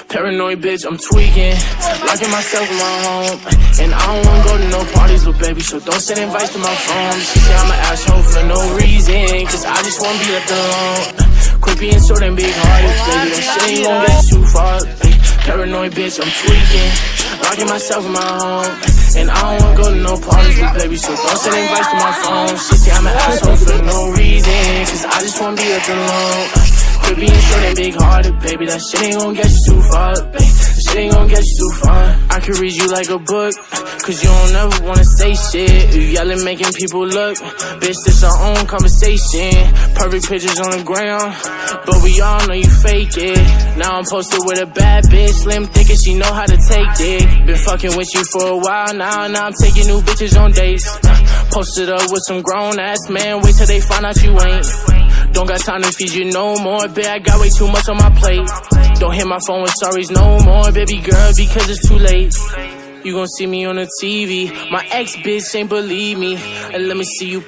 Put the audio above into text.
Paranoid bitch, I'm tweaking. Locking myself in my home. And I don't wanna go to no parties, little baby, so don't send invites to my phone. She say I'm an asshole for no reason, cause I just wanna be left alone. Quit being so damn big-hearted, baby, that shit ain't gon' get too far. Paranoid bitch, I'm tweaking. Locking myself in my home. And I don't wanna go to no parties, little baby, so don't send invites to my phone. She say I'm an asshole for no reason, cause I just wanna be left alone. Quit being so damn big-hearted, baby, that shit ain't gon' get you too far, baby. That shit ain't gon' get you too far. I could read you like a book, cause you don't ever wanna say shit. You yelling, making people look. Bitch, this our own conversation. Perfect pictures on the ground, but we all know you fake it. Now I'm posted with a bad bitch, slim thick and she know how to take dick. Been fucking with you for a while now I'm taking new bitches on dates. Posted up with some grown-ass man, wait till they find out you ain't. Don't got time to feed you no more, bitch, I got way too much on my plate. Don't hit my phone with sorries no more, baby girl, because it's too late. You gon' see me on the TV, my ex bitch ain't believe me. And let me see you